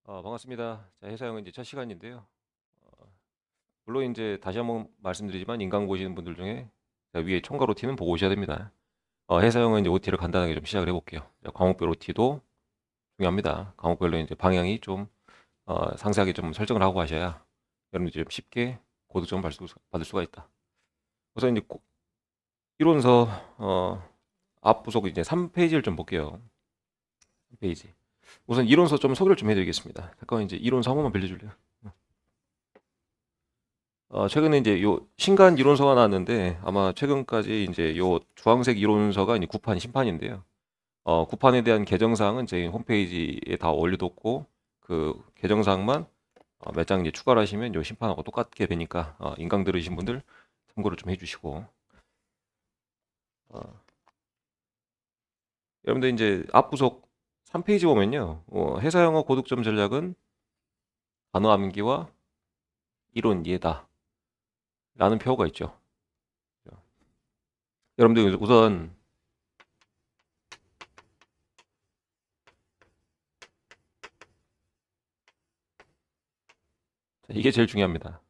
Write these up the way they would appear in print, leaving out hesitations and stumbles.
반갑습니다. 자, 해사형은 이제 첫 시간인데요. 어, 물론 이제 다시 한번 말씀드리지만 인강 보시는 분들 중에 자, 위에 총괄 OT는 보고 오셔야 됩니다. 해사형은 이제 OT를 간단하게 좀 시작을 해볼게요. 자, 과목별 OT도 중요합니다. 과목별로 이제 방향이 좀 상세하게 좀 설정을 하고 하셔야 여러분들이 좀 쉽게 고득점을 받을 수가 있다. 우선 이제 이론서 앞 부속 이제 3페이지를 좀 볼게요. 3페이지. 우선 이론서 좀 소개를 좀 해드리겠습니다. 잠깐 이제 이론서 한 번만 빌려줄래요? 최근에 이제 요 신간 이론서가 나왔는데 아마 최근까지 이제 요 주황색 이론서가 이제 구판 신판인데요. 구판에 대한 개정사항은 제 홈페이지에 다 올려뒀고 그 개정사항만 몇 장 이제 추가를 하시면 요 신판하고 똑같게 되니까 인강 들으신 분들 참고를 좀 해주시고 어, 여러분들 이제 앞부속 3페이지 보면요. 회사영어 고득점 전략은 단어 암기와 이론 이해다 라는 표어가 있죠. 여러분들 우선 이게 제일 중요합니다.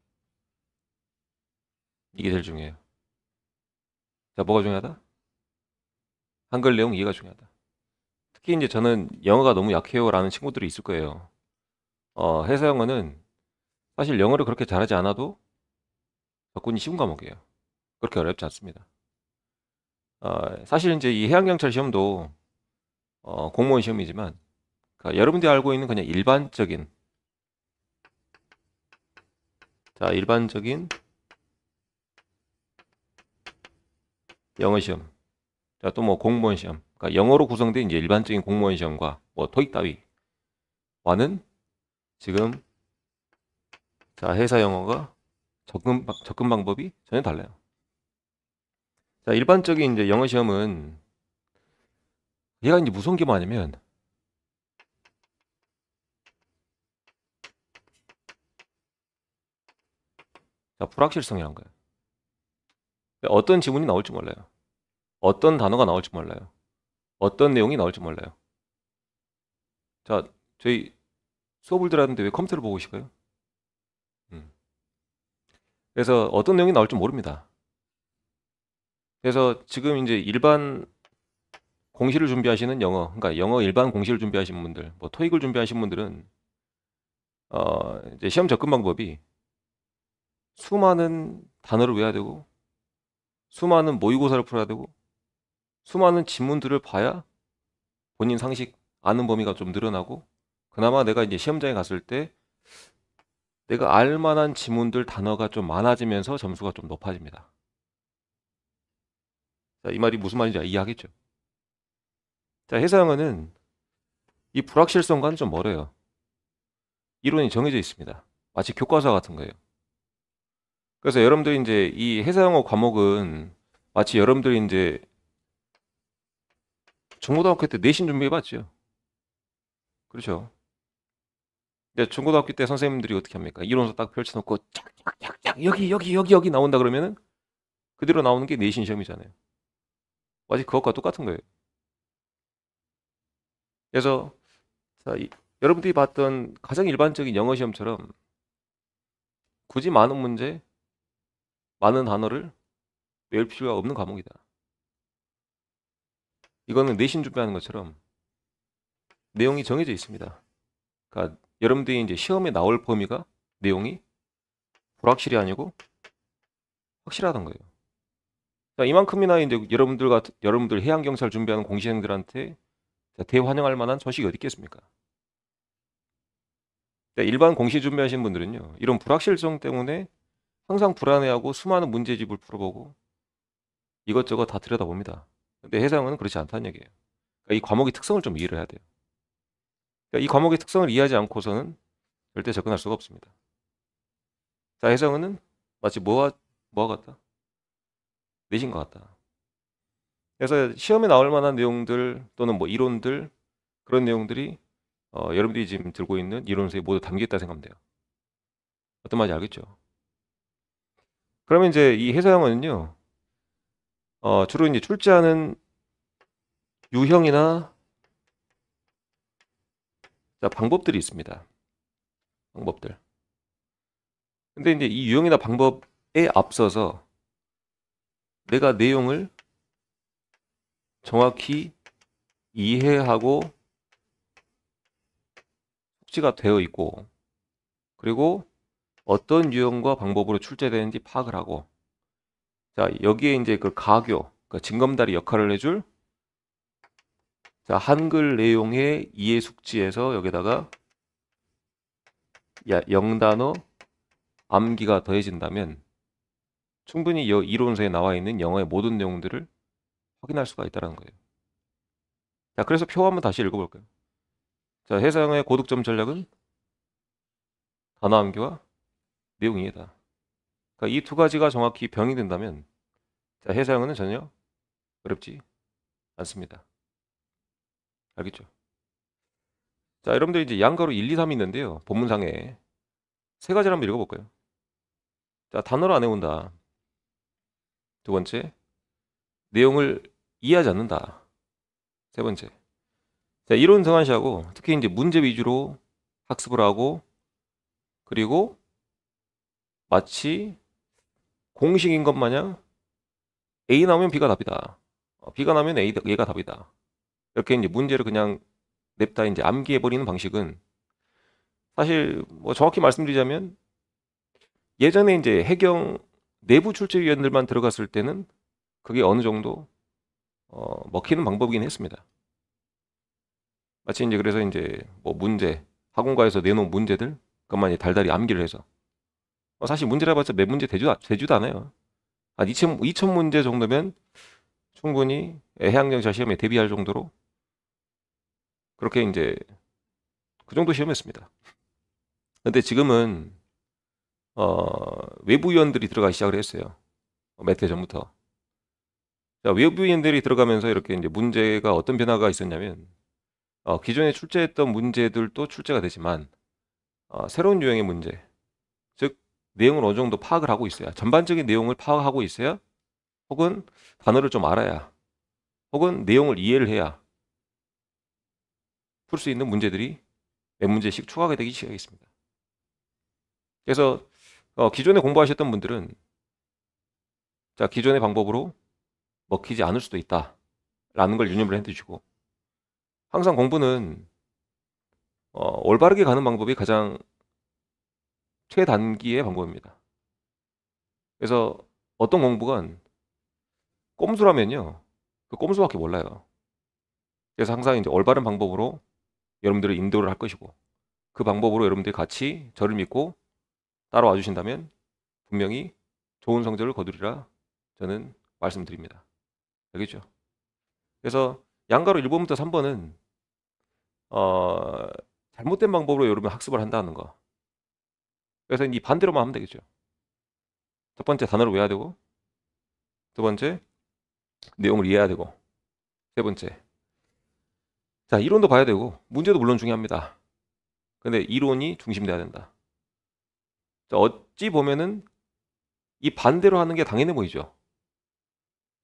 이게 제일 중요해요. 자, 뭐가 중요하다? 한글 내용 이해가 중요하다. 특히 이제 저는 영어가 너무 약해요라는 친구들이 있을 거예요. 회사 영어는 사실 영어를 그렇게 잘하지 않아도 접근이 쉬운 과목이에요. 그렇게 어렵지 않습니다. 사실 이제 이 해양경찰 시험도 공무원 시험이지만 그러니까 여러분들이 알고 있는 그냥 일반적인 일반적인 영어 시험, 자, 또 뭐 공무원 시험, 그러니까 영어로 구성된 이제 일반적인 공무원 시험과 뭐 토익 따위와는 지금 회사 영어가 접근 방법이 전혀 달라요. 자, 일반적인 이제 영어 시험은 얘가 이제 무서운 게 뭐냐면 자, 불확실성이란 거예요. 어떤 지문이 나올지 몰라요. 어떤 단어가 나올지 몰라요. 어떤 내용이 나올지 몰라요. 자, 저희 수업을 들었는데 왜 컴퓨터를 보고 계실까요? 음. 그래서 어떤 내용이 나올지 모릅니다. 그래서 지금 이제 일반 공시를 준비하시는 그러니까 영어 일반 공시를 준비하시는 분들, 뭐 토익을 준비하시는 분들은 이제 시험 접근 방법이 수많은 단어를 외워야 되고, 수많은 모의고사를 풀어야 되고, 수많은 지문들을 봐야 본인 상식 아는 범위가 좀 늘어나고, 그나마 내가 이제 시험장에 갔을 때 내가 알 만한 지문들 단어가 좀 많아지면서 점수가 좀 높아집니다. 자, 이 말이 무슨 말인지 이해하겠죠? 자, 해상어는 이 불확실성과는 좀 멀어요. 이론이 정해져 있습니다. 마치 교과서 같은 거예요. 그래서 여러분들이 이제 이 해상어 과목은 마치 여러분들이 이제 중고등학교 때 내신 준비해봤죠. 그렇죠. 근데 중고등학교 때 선생님들이 어떻게 합니까? 이론서 딱 펼쳐놓고 짝짝짝짝 여기 나온다 그러면은 그대로 나오는 게 내신 시험이잖아요. 마치 그것과 똑같은 거예요. 그래서 자, 여러분들이 봤던 가장 일반적인 영어 시험처럼 굳이 많은 문제, 많은 단어를 외울 필요가 없는 과목이다. 이거는 내신 준비하는 것처럼 내용이 정해져 있습니다. 그러니까 여러분들이 이제 시험에 나올 범위가 내용이 불확실이 아니고 확실하던 거예요. 자, 이만큼이나 이제 여러분들 해양 경찰 준비하는 공시생들한테 대환영할 만한 소식이 어디 있겠습니까? 자, 일반 공시 준비하시는 분들은요, 이런 불확실성 때문에 항상 불안해하고 수많은 문제집을 풀어보고 이것저것 다 들여다봅니다. 근데 해상은 그렇지 않다는 얘기예요. 그러니까 이 과목의 특성을 좀 이해를 해야 돼요. 그러니까 이 과목의 특성을 이해하지 않고서는 절대 접근할 수가 없습니다. 자, 해상은 마치 뭐와 같다? 내신 것 같다. 그래서 시험에 나올 만한 내용들 또는 뭐 이론들 그런 내용들이 여러분들이 지금 들고 있는 이론서에 모두 담겨 있다 생각하면 돼요. 어떤 말인지 알겠죠? 그러면 이제 이 해서형어는요, 주로 이제 출제하는 유형이나 자, 방법들이 있습니다. 방법들. 근데 이제 이 유형이나 방법에 앞서서 내가 내용을 정확히 이해하고 숙지가 되어 있고, 그리고 어떤 유형과 방법으로 출제되는지 파악을 하고, 자, 여기에 이제 그 가교, 그 징검다리 역할을 해줄, 자, 한글 내용의 이해 숙지에서 여기다가 영단어 암기가 더해진다면 충분히 이 이론서에 나와 있는 영어의 모든 내용들을 확인할 수가 있다는 거예요. 자, 그래서 표 한번 다시 읽어볼까요? 자, 해상의 고득점 전략은 단어 암기와 내용 이해다. 그러니까 이 두 가지가 정확히 병행된다면, 자, 해상은 전혀 어렵지 않습니다. 알겠죠? 자, 여러분들 이제 양가로 1, 2, 3이 있는데요. 본문상에 세 가지를 한번 읽어볼까요? 자, 단어를 안 해온다. 두 번째, 내용을 이해하지 않는다. 세 번째, 자, 이론 등한시하고 특히 이제 문제 위주로 학습을 하고, 그리고 마치 공식인 것 마냥 A 나오면 B가 답이다. B가 나오면 A가 답이다. 이렇게 이제 문제를 그냥 냅다 이제 암기해버리는 방식은 사실 뭐 정확히 말씀드리자면 예전에 이제 해경 내부 출제위원들만 들어갔을 때는 그게 어느 정도 먹히는 방법이긴 했습니다. 마치 이제 그래서 이제 뭐 문제 학원가에서 내놓은 문제들 그것만 이제 달달이 암기를 해서 사실 문제라 봤자 몇 문제 되지도 않아요. 한 2천 문제 정도면 충분히 해양경찰 시험에 대비할 정도로 그렇게 이제 그 정도 시험이었습니다. 근데 지금은 외부위원들이 들어가기 시작을 했어요. 몇 해 전부터. 자, 외부위원들이 들어가면서 이렇게 이제 문제가 어떤 변화가 있었냐면 기존에 출제했던 문제들도 출제가 되지만 새로운 유형의 문제, 즉 내용을 어느 정도 파악을 하고 있어야, 전반적인 내용을 파악하고 있어야, 혹은 단어를 좀 알아야, 혹은 내용을 이해를 해야 풀 수 있는 문제들이 몇 문제씩 추가가 되기 시작했습니다. 그래서 기존에 공부하셨던 분들은 자, 기존의 방법으로 먹히지 않을 수도 있다라는 걸 유념을 해두시고, 항상 공부는 올바르게 가는 방법이 가장 최단기의 방법입니다. 그래서 어떤 공부건 꼼수라면요, 그 꼼수밖에 몰라요. 그래서 항상 이제 올바른 방법으로 여러분들을 인도를 할 것이고, 그 방법으로 여러분들이 같이 저를 믿고 따라와 주신다면 분명히 좋은 성적을 거두리라 저는 말씀드립니다. 알겠죠? 그래서 양가로 1번부터 3번은 잘못된 방법으로 여러분 학습을 한다는 거. 그래서 이 반대로만 하면 되겠죠. 첫 번째 단어를 외워야 되고, 두 번째 내용을 이해해야 되고, 세 번째 자, 이론도 봐야 되고 문제도 물론 중요합니다. 근데 이론이 중심돼야 된다. 자, 어찌 보면은 이 반대로 하는 게 당연해 보이죠.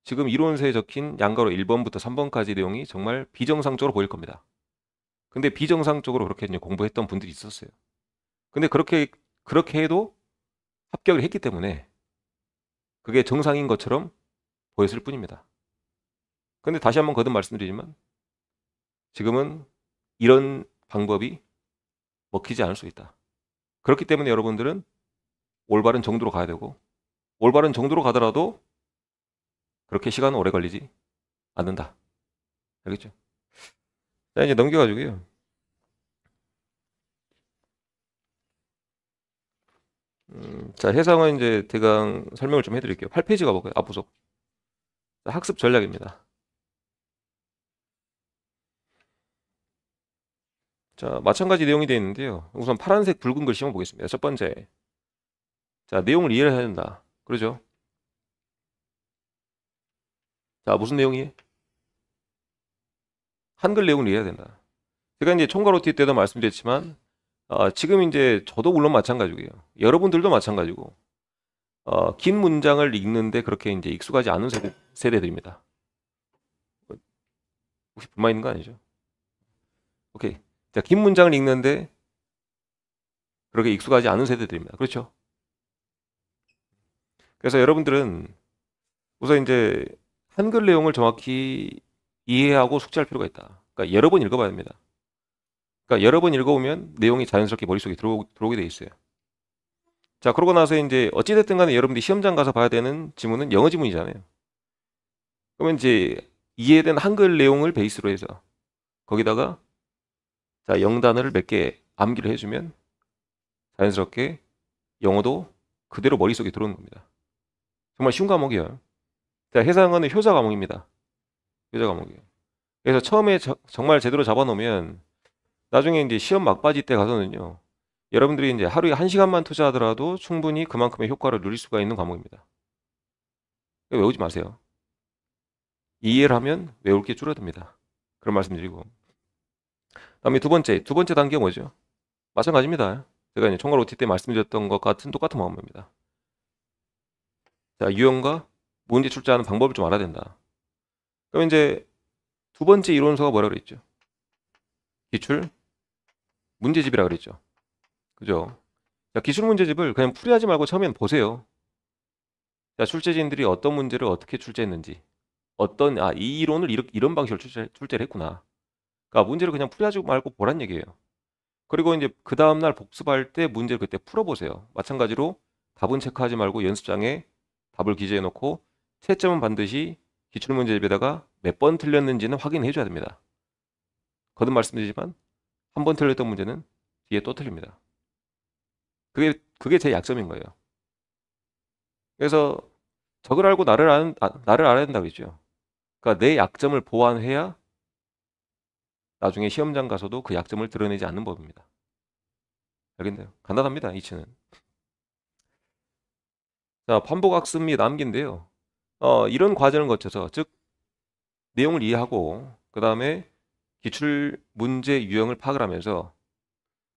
지금 이론서에 적힌 양가로 1번부터 3번까지 내용이 정말 비정상적으로 보일 겁니다. 근데 비정상적으로 그렇게 이제 공부했던 분들이 있었어요. 근데 그렇게 해도 합격을 했기 때문에 그게 정상인 것처럼 보였을 뿐입니다. 근데 다시 한번 거듭 말씀드리지만 지금은 이런 방법이 먹히지 않을 수 있다. 그렇기 때문에 여러분들은 올바른 정도로 가야 되고, 올바른 정도로 가더라도 그렇게 시간은 오래 걸리지 않는다. 알겠죠? 자, 이제 넘겨가지고요. 자, 해상은 이제 대강 설명을 좀 해드릴게요. 8페이지 가볼까요? 앞부속. 자, 학습 전략입니다. 자, 마찬가지 내용이 되어 있는데요. 우선 파란색 붉은 글씨만 보겠습니다. 첫 번째. 자, 내용을 이해를 해야 된다. 그러죠? 자, 무슨 내용이? 한글 내용을 이해해야 된다. 제가 이제 총괄 OT 때도 말씀드렸지만, 지금 이제 저도 물론 마찬가지고요. 여러분들도 마찬가지고, 긴 문장을 읽는데 그렇게 이제 익숙하지 않은 세대들입니다. 혹시 불만 있는 거 아니죠? 오케이. 자, 긴 문장을 읽는데 그렇게 익숙하지 않은 세대들입니다. 그렇죠? 그래서 여러분들은 우선 이제 한글 내용을 정확히 이해하고 숙지할 필요가 있다. 그러니까 여러 번 읽어봐야 합니다. 그러니까 여러 번 읽어보면 내용이 자연스럽게 머릿속에 들어오게 돼 있어요. 자, 그러고 나서 이제 어찌됐든 간에 여러분들이 시험장 가서 봐야 되는 지문은 영어 지문이잖아요. 그러면 이제 이해된 한글 내용을 베이스로 해서 거기다가 자, 영단어를 몇 개 암기를 해주면 자연스럽게 영어도 그대로 머릿속에 들어오는 겁니다. 정말 쉬운 과목이에요. 자, 해상어는 효자 과목입니다. 효자 과목이에요. 그래서 처음에 정말 제대로 잡아놓으면 나중에 이제 시험 막바지 때 가서는요. 여러분들이 이제 하루에 1시간만 투자하더라도 충분히 그만큼의 효과를 누릴 수가 있는 과목입니다. 외우지 마세요. 이해를 하면 외울 게 줄어듭니다. 그런 말씀드리고. 다음에 두 번째 단계가 뭐죠? 마찬가지입니다. 제가 이제 총괄 OT 때 말씀드렸던 것 같은 똑같은 방법입니다. 자, 유형과 문제 출제하는 방법을 좀 알아야 된다. 그럼 이제 두 번째 이론서가 뭐라 그랬죠? 기출 문제집이라 그랬죠. 그죠? 자, 기출 문제집을 그냥 풀이하지 말고 처음엔 보세요. 자, 출제진들이 어떤 문제를 어떻게 출제했는지, 이 이론을 이런 방식으로 출제를 했구나. 그러니까 문제를 그냥 풀이하지 말고 보란 얘기예요. 그리고 이제 그 다음날 복습할 때 문제를 그때 풀어보세요. 마찬가지로 답은 체크하지 말고 연습장에 답을 기재해 놓고 채점은 반드시 기출문제집에다가 몇 번 틀렸는지는 확인해 줘야 됩니다. 거듭 말씀드리지만 한 번 틀렸던 문제는 뒤에 또 틀립니다. 그게 제 약점인 거예요. 그래서 적을 알고 나를 알아야 된다고 했죠. 그러니까 내 약점을 보완해야 나중에 시험장 가서도 그 약점을 드러내지 않는 법입니다. 알겠나요? 간단합니다. 이치는. 자, 반복학습 및 암기인데요. 이런 과정을 거쳐서 즉 내용을 이해하고 그 다음에 기출 문제 유형을 파악을 하면서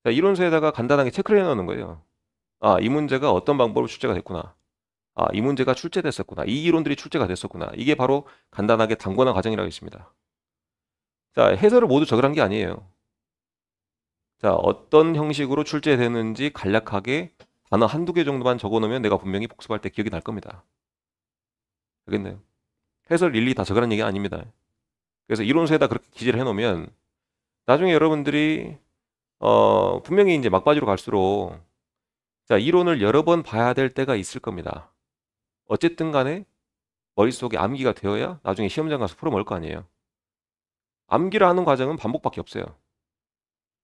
자, 이론서에다가 간단하게 체크를 해놓는 거예요. 이 문제가 어떤 방법으로 출제가 됐구나. 이 문제가 출제됐었구나. 이 이론들이 출제가 됐었구나. 이게 바로 간단하게 단권화 과정이라고 있습니다. 자, 해설을 모두 적으란 게 아니에요. 자, 어떤 형식으로 출제되는지 간략하게 단어 한두 개 정도만 적어놓으면 내가 분명히 복습할 때 기억이 날 겁니다. 알겠나요? 해설 일일이 다 적으라는 얘기 아닙니다. 그래서 이론서에다 그렇게 기재를 해놓으면 나중에 여러분들이 분명히 이제 막바지로 갈수록 자, 이론을 여러 번 봐야 될 때가 있을 겁니다. 어쨌든 간에 머릿속에 암기가 되어야 나중에 시험장 가서 풀어먹을 거 아니에요. 암기를 하는 과정은 반복밖에 없어요.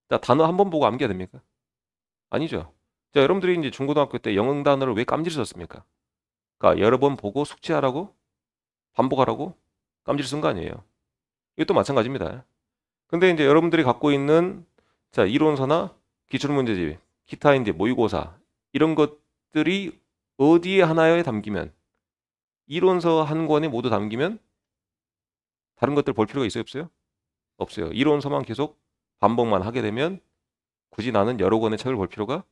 자, 단어 한 번 보고 암기가 됩니까? 아니죠. 자, 여러분들이 이제 중고등학교 때 영어 단어를 왜 깜질 썼습니까? 그러니까 여러 번 보고 숙지하라고 반복하라고 깜질 쓴 거 아니에요. 이것도 마찬가지입니다. 근데 이제 여러분들이 갖고 있는 자, 이론서나 기출문제집, 기타 이제 모의고사 이런 것들이 어디에 하나에 담기면 이론서 한 권에 모두 담기면 다른 것들 볼 필요가 있어요, 없어요? 없어요. 이론서만 계속 반복만 하게 되면 굳이 나는 여러 권의 책을 볼 필요가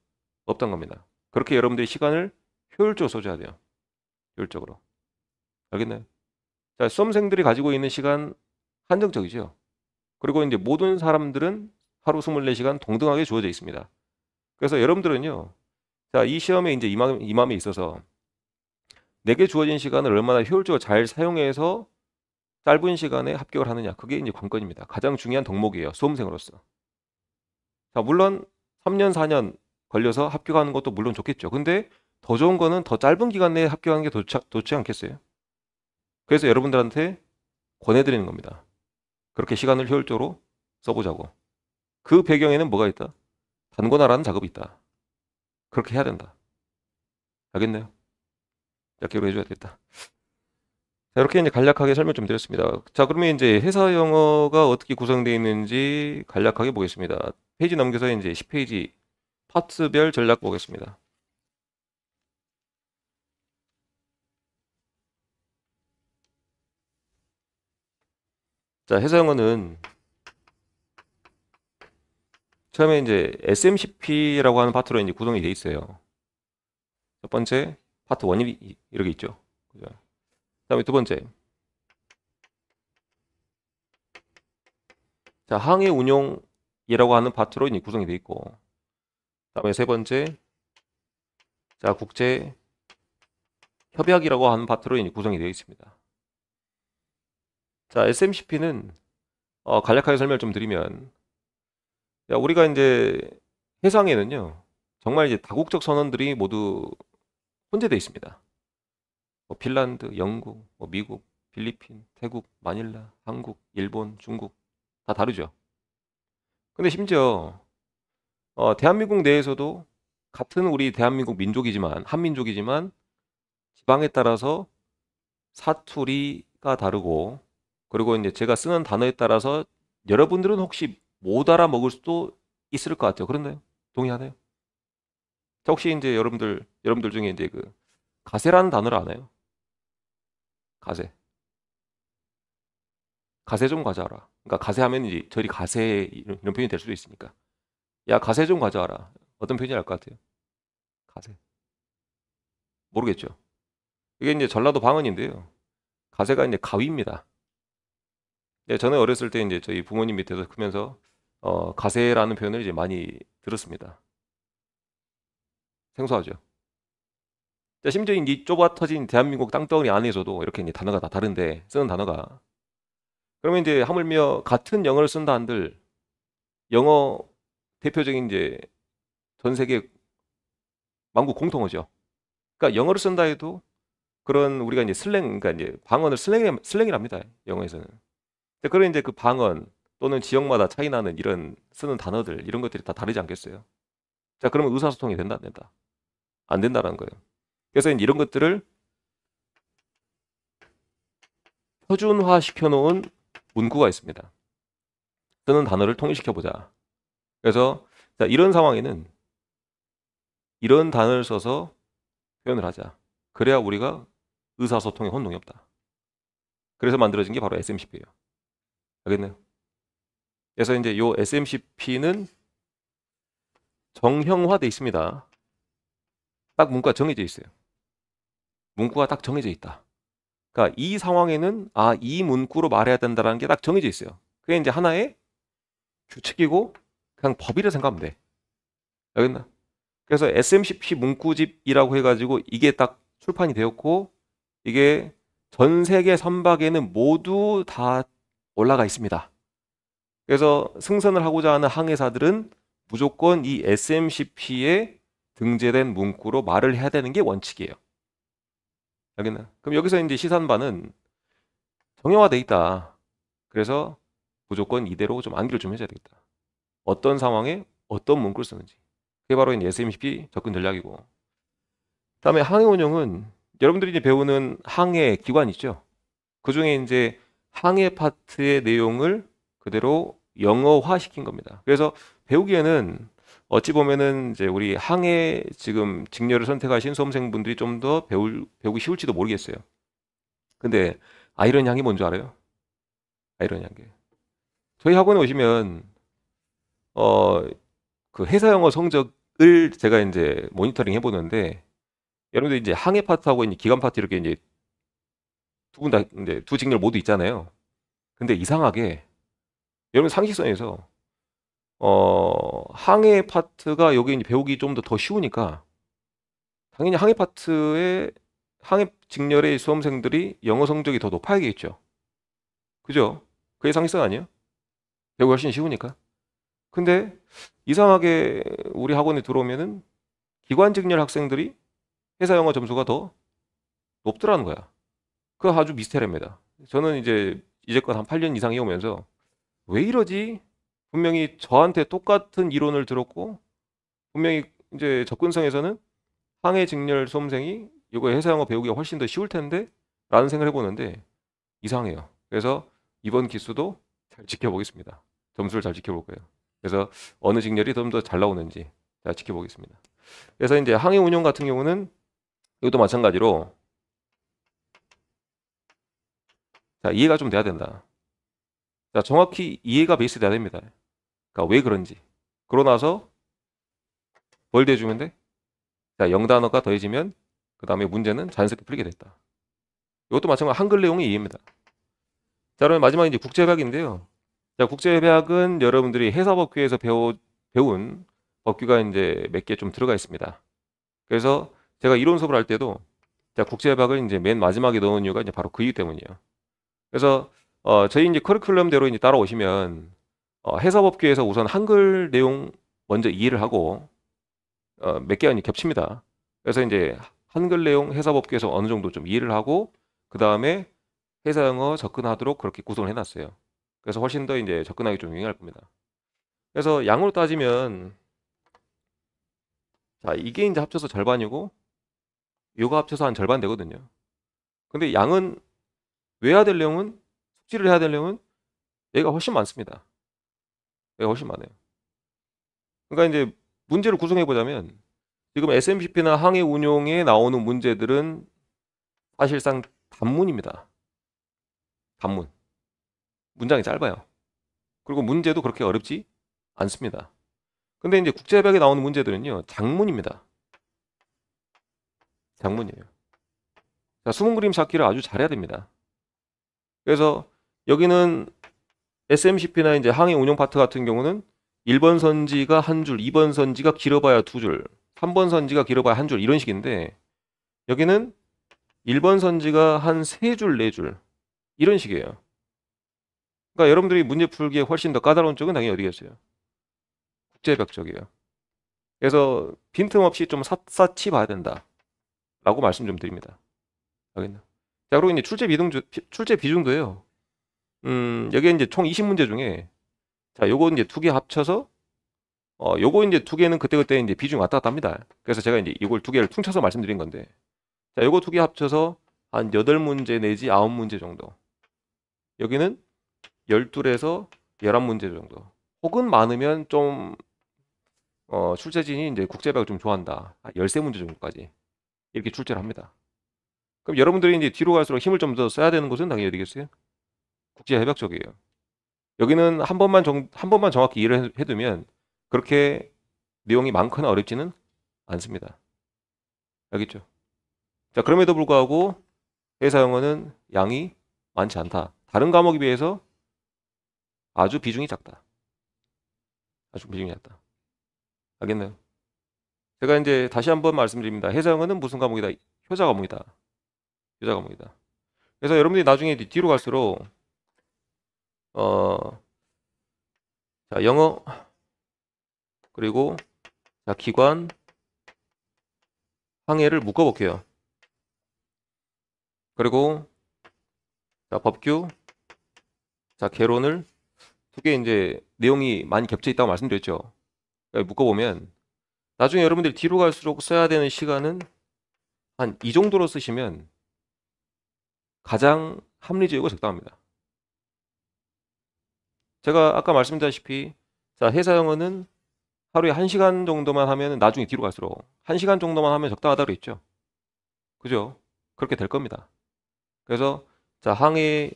없단 겁니다. 그렇게 여러분들이 시간을 효율적으로 써줘야 돼요. 효율적으로. 알겠나요? 자, 수험생들이 가지고 있는 시간 한정적이죠. 그리고 이제 모든 사람들은 하루 24시간 동등하게 주어져 있습니다. 그래서 여러분들은요, 자, 이 시험에 이제 임함에 있어서 내게 주어진 시간을 얼마나 효율적으로 잘 사용해서 짧은 시간에 합격을 하느냐. 그게 이제 관건입니다. 가장 중요한 덕목이에요. 수험생으로서. 자, 물론 3년, 4년 걸려서 합격하는 것도 물론 좋겠죠. 근데 더 좋은 거는 더 짧은 기간 내에 합격하는 게 좋지 않겠어요? 그래서 여러분들한테 권해드리는 겁니다. 그렇게 시간을 효율적으로 써보자고. 그 배경에는 뭐가 있다? 단권화라는 작업이 있다. 그렇게 해야 된다. 알겠나요? 약기로 해줘야 겠다. 자, 이렇게 이제 간략하게 설명 좀 드렸습니다. 자, 그러면 이제 회사 영어가 어떻게 구성되어 있는지 간략하게 보겠습니다. 페이지 넘겨서 이제 10페이지 파트별 전략 보겠습니다. 자, 회사 영어는 처음에 이제 SMCP라고 하는 파트로 이제 구성이 되어 있어요. 첫 번째 파트 1이 이렇게 있죠. 그죠? 그다음에 두 번째, 자, 항해 운용이라고 하는 파트로 이제 구성이 되어 있고, 다음에 세 번째, 자, 국제 협약이라고 하는 파트로 이제 구성이 되어 있습니다. 자, SMCP는 간략하게 설명을 좀 드리면, 야, 우리가 이제 해상에는요, 정말 이제 다국적 선언들이 모두 혼재되어 있습니다. 뭐 핀란드, 영국, 뭐 미국, 필리핀, 태국, 마닐라, 한국, 일본, 중국 다 다르죠. 근데 심지어 대한민국 내에서도 같은 우리 대한민국 민족이지만 한민족이지만 지방에 따라서 사투리가 다르고 그리고 이제 제가 쓰는 단어에 따라서 여러분들은 혹시 못 알아먹을 수도 있을 것 같아요. 그런가요? 동의하나요? 자, 혹시 이제 여러분들 중에 이제 그 가세라는 단어를 아나요? 가세. 가세 좀 가져와라. 그러니까 가세하면 이제 저리 가세 이런 표현이 될 수도 있으니까. 야, 가세 좀 가져와라. 어떤 표현이 할 것 같아요? 가세. 모르겠죠. 이게 이제 전라도 방언인데요. 가세가 이제 가위입니다. 네, 저는 어렸을 때 이제 저희 부모님 밑에서 크면서 가세라는 표현을 이제 많이 들었습니다. 생소하죠. 자, 심지어 이 좁아 터진 대한민국 땅덩어리 안에서도 이렇게 이제 단어가 다 다른데 쓰는 단어가 그러면 이제 하물며 같은 영어를 쓴다 한들 영어 대표적인 이제 전 세계 만국 공통어죠. 그러니까 영어를 쓴다 해도 그런 우리가 이제 그러니까 이제 방언을 슬랭이랍니다. 영어에서는. 근데 그런 이제 그 방언 또는 지역마다 차이 나는 이런 쓰는 단어들 이런 것들이 다 다르지 않겠어요? 자, 그러면 의사소통이 된다 안 된다? 안 된다라는 거예요. 그래서 이제 이런 것들을 표준화 시켜놓은 문구가 있습니다. 쓰는 단어를 통일시켜 보자. 그래서 자, 이런 상황에는 이런 단어를 써서 표현을 하자. 그래야 우리가 의사소통에 혼동이 없다. 그래서 만들어진 게 바로 SMCP예요. 알겠나요? 그래서 이제 요 SMCP는 정형화돼 있습니다. 딱 문구가 정해져 있어요. 문구가 딱 정해져 있다. 그러니까 이 상황에는 이 문구로 말해야 된다는 게 딱 정해져 있어요. 그게 이제 하나의 규칙이고 그냥 법이라 생각하면 돼. 알겠나? 그래서 SMCP 문구집이라고 해가지고 이게 딱 출판이 되었고 이게 전 세계 선박에는 모두 다 올라가 있습니다. 그래서 승선을 하고자 하는 항해사들은 무조건 이 SMCP에 등재된 문구로 말을 해야 되는 게 원칙이에요. 알겠나? 그럼 여기서 이제 시사하는 정형화돼 있다. 그래서 무조건 이대로 좀 암기를 좀 해줘야 되겠다. 어떤 상황에 어떤 문구를 쓰는지. 그게 바로 이제 SMCP 접근 전략이고. 다음에 항해 운영은 여러분들이 이제 배우는 항해 기관 있죠. 그 중에 이제 항해 파트의 내용을 그대로 영어화 시킨 겁니다. 그래서 배우기에는 어찌 보면은 이제 우리 항해 지금 직렬을 선택하신 수험생분들이 좀 더 배우기 쉬울지도 모르겠어요. 근데 아이러니한 게 뭔지 알아요? 아이러니한 게. 저희 학원에 오시면 그 회사 영어 성적을 제가 이제 모니터링 해보는데 여러분들 이제 항해 파트하고 이제 기관 파트 이렇게 이제 두 분 다 이제 두 직렬 모두 있잖아요. 근데 이상하게 여러분 상식선에서 항해 파트가 여기 이제 배우기 좀 더 쉬우니까 당연히 항해 파트의 항해 직렬의 수험생들이 영어 성적이 더 높아야겠죠. 그죠? 그게 상식선 아니에요? 배우기 훨씬 쉬우니까. 근데 이상하게 우리 학원에 들어오면은 기관 직렬 학생들이 회사 영어 점수가 더 높더라는 거야. 그거 아주 미스테리입니다. 저는 이제 이제껏 한 8년 이상 해오면서 왜 이러지? 분명히 저한테 똑같은 이론을 들었고 분명히 이제 접근성에서는 항해 직렬 수험생이 이거 회사 영어 배우기가 훨씬 더 쉬울 텐데 라는 생각을 해보는데 이상해요. 그래서 이번 기수도 잘 지켜보겠습니다. 점수를 잘 지켜볼 거예요. 그래서 어느 직렬이 좀 더 잘 나오는지 잘 지켜보겠습니다. 그래서 이제 항해 운영 같은 경우는 이것도 마찬가지로 자, 이해가 좀 돼야 된다. 자, 정확히 이해가 베이스 돼야 됩니다. 그러니까 왜 그런지. 그러고 나서 뭘 대주면 돼? 자, 0단어가 더해지면 그 다음에 문제는 자연스럽게 풀리게 됐다. 이것도 마찬가지로 한글 내용의 이해입니다. 자, 그러면 마지막 이제 국제협약인데요. 자, 국제협약은 여러분들이 해사법규에서 배운 법규가 이제 몇 개 좀 들어가 있습니다. 그래서 제가 이론 수업을 할 때도 제가 국제협약을 이제 맨 마지막에 넣은 이유가 이제 바로 그 이유 때문이에요. 그래서 저희 이제 커리큘럼대로 이제 따라오시면 해사법규에서 우선 한글 내용 먼저 이해를 하고 몇 개가 이제 겹칩니다. 그래서 이제 한글 내용 해사법규에서 어느 정도 좀 이해를 하고 그 다음에 회사 영어 접근하도록 그렇게 구성을 해놨어요. 그래서 훨씬 더 이제 접근하기 좀 유용할 겁니다. 그래서 양으로 따지면 자 이게 이제 합쳐서 절반이고 요거 합쳐서 한 절반 되거든요. 근데 양은 외워야 될 내용은 숙지를 해야 될 내용은 얘가 훨씬 많습니다. 얘가 훨씬 많아요. 그러니까 이제 문제를 구성해 보자면 지금 SMCP나 항해 운용에 나오는 문제들은 사실상 단문입니다. 단문. 문장이 짧아요. 그리고 문제도 그렇게 어렵지 않습니다. 근데 이제 국제협약에 나오는 문제들은요, 장문입니다. 장문이에요. 자, 숨은 그림 찾기를 아주 잘해야 됩니다. 그래서 여기는 SMCP나 이제 항해 운용 파트 같은 경우는 1번 선지가 한 줄, 2번 선지가 길어봐야 두 줄, 3번 선지가 길어봐야 한 줄, 이런 식인데, 여기는 1번 선지가 한 3줄, 4줄, 이런 식이에요. 그러니까 여러분들이 문제 풀기에 훨씬 더 까다로운 쪽은 당연히 어디겠어요? 국제협약 쪽이에요. 그래서 빈틈없이 좀 샅샅이 봐야 된다. 라고 말씀 좀 드립니다. 알겠나? 자, 그리고 이제 출제 비중도요. 여기 이제 총 20문제 중에, 자, 요거 이제 두 개 합쳐서, 요거 이제 두 개는 그때그때 이제 비중이 왔다 갔다 합니다. 그래서 제가 이제 이걸 두 개를 퉁쳐서 말씀드린 건데, 자, 요거 두 개 합쳐서 한 8문제 내지 9문제 정도. 여기는 12에서 11문제 정도. 혹은 많으면 좀, 출제진이 이제 국제협약을 좀 좋아한다. 13문제 정도까지. 이렇게 출제를 합니다. 그럼 여러분들이 이제 뒤로 갈수록 힘을 좀 더 써야 되는 것은 당연히 어디겠어요? 국제협약 쪽이에요. 여기는 한 번만 정확히 이해를 해두면 그렇게 내용이 많거나 어렵지는 않습니다. 알겠죠? 자, 그럼에도 불구하고 회사 영어는 양이 많지 않다. 다른 과목에 비해서 아주 비중이 작다. 아주 비중이 작다. 알겠나요? 제가 이제 다시 한번 말씀드립니다. 회사 영어는 무슨 과목이다? 효자 과목이다. 효자 과목이다. 그래서 여러분들이 나중에 뒤로 갈수록 어, 자, 영어 그리고 자, 기관 항해를 묶어볼게요. 그리고 자, 법규 자, 개론을 두 개 이제 내용이 많이 겹쳐 있다고 말씀드렸죠. 묶어보면 나중에 여러분들이 뒤로 갈수록 써야 되는 시간은 한 이 정도로 쓰시면 가장 합리적이고 적당합니다. 제가 아까 말씀드렸다시피 자, 회사 영어는 하루에 1시간 정도만 하면 나중에 뒤로 갈수록 1시간 정도만 하면 적당하다고 그랬죠. 그죠? 그렇게 될 겁니다. 그래서 자, 항해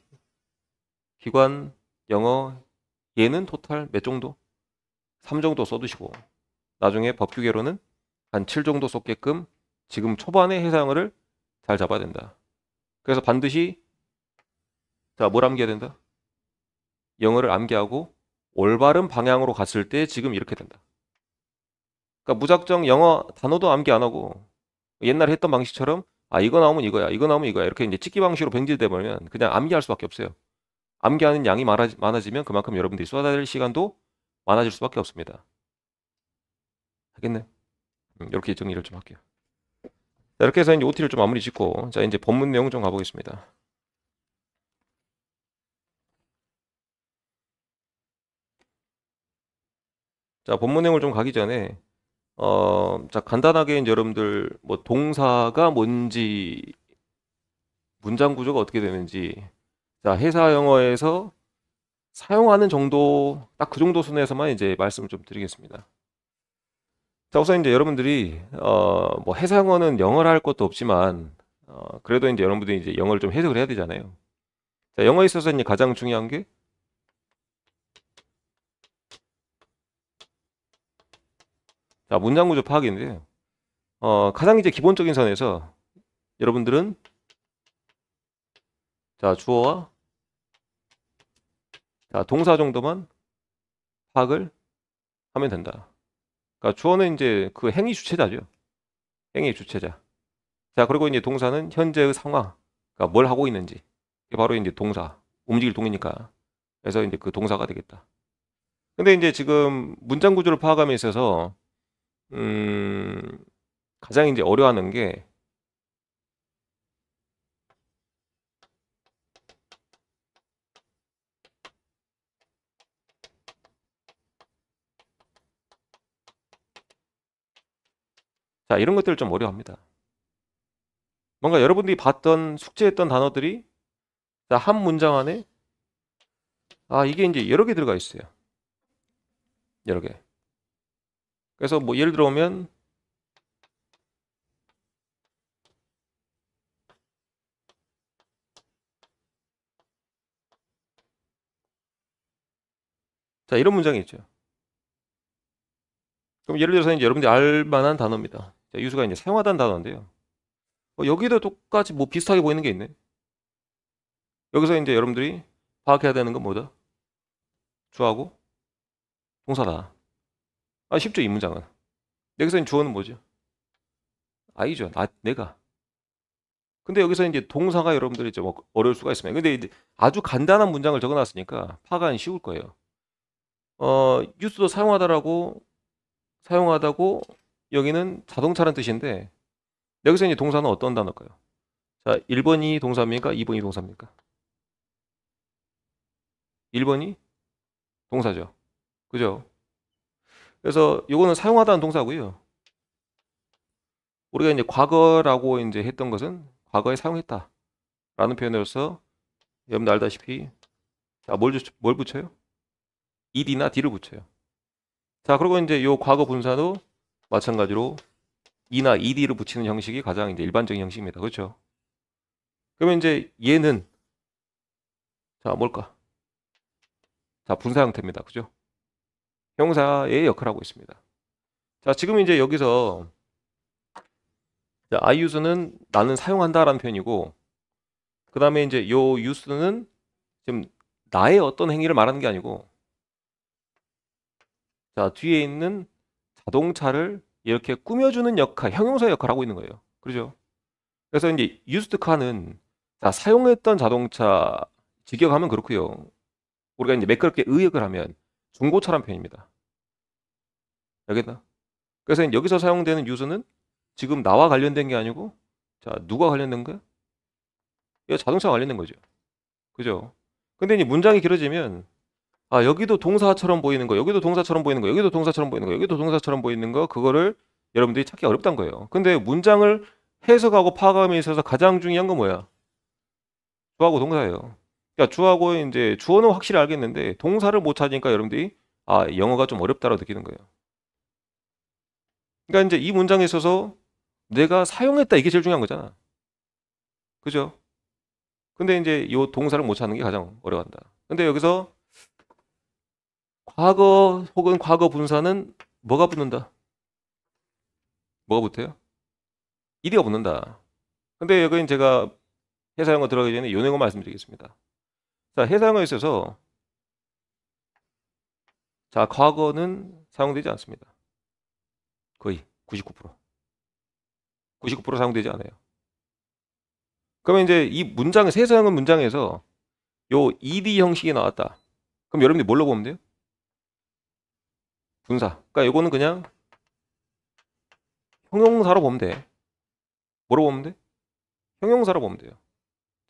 기관 영어 얘는 토탈 몇 정도? 3 정도 써두시고 나중에 법규 개론은 한 7 정도 쏟게끔 지금 초반에 회사 영어를 잘 잡아야 된다. 그래서 반드시 자, 뭘 암기해야 된다? 영어를 암기하고 올바른 방향으로 갔을 때 지금 이렇게 된다. 그러니까 무작정 영어 단어도 암기 안 하고 옛날에 했던 방식처럼 아 이거 나오면 이거야 이거 나오면 이거야 이렇게 이제 찍기 방식으로 변질돼 버리면 그냥 암기할 수밖에 없어요. 암기하는 양이 많아지면 그만큼 여러분들이 쏟아야 될 시간도 많아질 수밖에 없습니다. 알겠네? 이렇게 정리를 좀 할게요. 자, 이렇게 해서 이제 OT를 좀 마무리 짓고 자 이제 본문 내용 좀 가보겠습니다. 자, 본문 내용을 좀 가기 전에 자 간단하게 이제 여러분들 뭐 동사가 뭔지 문장 구조가 어떻게 되는지 자 회사 영어에서 사용하는 정도 딱 그 정도 선에서만 이제 말씀을 좀 드리겠습니다. 자 우선 이제 여러분들이 뭐 회사 영어는 영어를 할 것도 없지만 그래도 이제 여러분들이 이제 영어를 좀 해석을 해야 되잖아요. 자 영어에 있어서 이제 가장 중요한 게 자 문장 구조 파악인데요. 가장 이제 기본적인 선에서 여러분들은 자 주어와 자 동사 정도만 파악을 하면 된다. 그러니까 주어는 이제 그 행위 주체자죠. 행위 주체자. 자, 그리고 이제 동사는 현재의 상황. 그러니까 뭘 하고 있는지. 이게 바로 이제 동사. 움직일 동이니까. 그래서 이제 그 동사가 되겠다. 근데 이제 지금 문장 구조를 파악함에 있어서 음, 가장 이제 어려워하는 게 자, 이런 것들을 좀 어려워합니다. 뭔가 여러분들이 봤던 숙제했던 단어들이 자, 한 문장 안에 이게 이제 여러 개 들어가 있어요. 여러 개. 그래서 뭐 예를 들어 보면 자, 이런 문장이 있죠. 그럼 예를 들어서 이제 여러분들이 알 만한 단어입니다. 자, 유수가 이제 사용하다는 단어인데요. 여기도 똑같이 뭐 비슷하게 보이는 게 있네. 여기서 이제 여러분들이 파악해야 되는 건 뭐다? 주하고 동사다. 쉽죠, 이 문장은. 여기서 이제 주어는 뭐죠? 아이죠. 내가. 근데 여기서 이제 동사가 여러분들이 좀 어려울 수가 있습니다. 근데 이제 아주 간단한 문장을 적어놨으니까 파악하기 쉬울 거예요. 유스도 사용하다고 여기는 자동차라는 뜻인데 여기서 이제 동사는 어떤 단어일까요? 자, 1번이 동사입니까? 2번이 동사입니까? 1번이 동사죠. 그죠? 그래서 요거는 사용하다는 동사고요. 우리가 이제 과거라고 이제 했던 것은 과거에 사용했다라는 표현으로서 여러분들 알다시피 자, 뭘 붙여요? ed나 d를 붙여요. 자, 그리고 이제 요 과거 분사도 마찬가지로 e나 ed를 붙이는 형식이 가장 이제 일반적인 형식입니다. 그렇죠? 그러면 이제 얘는 자, 뭘까? 자, 분사 형태입니다. 그죠? 형사의 역할을 하고 있습니다. 자, 지금 이제 여기서 자, I use는 나는 사용한다라는 표현이고 그 다음에 이제 요 use는 지금 나의 어떤 행위를 말하는 게 아니고 자, 뒤에 있는 자동차를 이렇게 꾸며주는 역할, 형용사 역할을 하고 있는 거예요. 그렇죠? 그래서 이제 used car는 자, 사용했던 자동차 직역하면 그렇고요. 우리가 이제 매끄럽게 의역을 하면 중고차란 표현입니다. 알겠나? 그래서 이제 여기서 사용되는 use는 지금 나와 관련된 게 아니고 자, 누가 관련된 거야? 이거 자동차와 관련된 거죠. 그죠? 근데 이제 문장이 길어지면 여기도 동사처럼 보이는 거, 여기도 동사처럼 보이는 거, 여기도 동사처럼 보이는 거, 여기도 동사처럼 보이는 거, 그거를 여러분들이 찾기 어렵다는 거예요. 근데 문장을 해석하고 파악함에 있어서 가장 중요한 건 뭐야? 주하고 동사예요. 그러니까 주하고 이제 주어는 확실히 알겠는데 동사를 못 찾으니까 여러분들이 영어가 좀 어렵다고 느끼는 거예요. 그러니까 이제 이 문장에 있어서 내가 사용했다 이게 제일 중요한 거잖아. 그죠? 근데 이제 이 동사를 못 찾는 게 가장 어려워한다. 근데 여기서 과거 혹은 과거 분사는 뭐가 붙는다? 뭐가 붙어요? 이디가 붙는다. 근데 여기는 제가 회사용어 들어가기 전에 요 내용을 말씀드리겠습니다. 자, 회사용어에 있어서 자, 과거는 사용되지 않습니다. 거의 99%. 99% 사용되지 않아요. 그러면 이제 이 문장의 회사용어 문장에서 요 ed 형식이 나왔다. 그럼 여러분들이 뭘로 보면 돼요? 분사. 그러니까 요거는 그냥 형용사로 보면 돼. 뭐로 보면 돼? 형용사로 보면 돼요.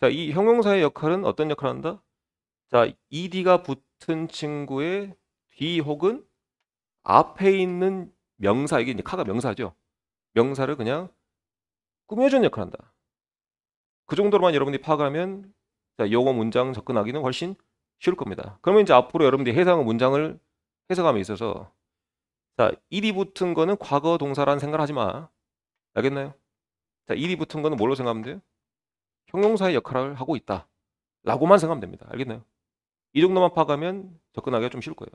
자, 이 형용사의 역할은 어떤 역할을 한다? 자, ed가 붙은 친구의 뒤 혹은 앞에 있는 명사, 이게 이제 카가 명사죠. 명사를 그냥 꾸며주는 역할을 한다. 그 정도로만 여러분들이 파악하면 자, 영어 문장 접근하기는 훨씬 쉬울 겁니다. 그러면 이제 앞으로 여러분들이 해석한 문장을 해석함에 있어서 자, 일이 붙은 거는 과거 동사라는 생각을 하지 마. 알겠나요? 자, 일이 붙은 거는 뭘로 생각하면 돼요? 형용사의 역할을 하고 있다. 라고만 생각하면 됩니다. 알겠나요? 이 정도만 파악하면 접근하기가 좀 쉬울 거예요.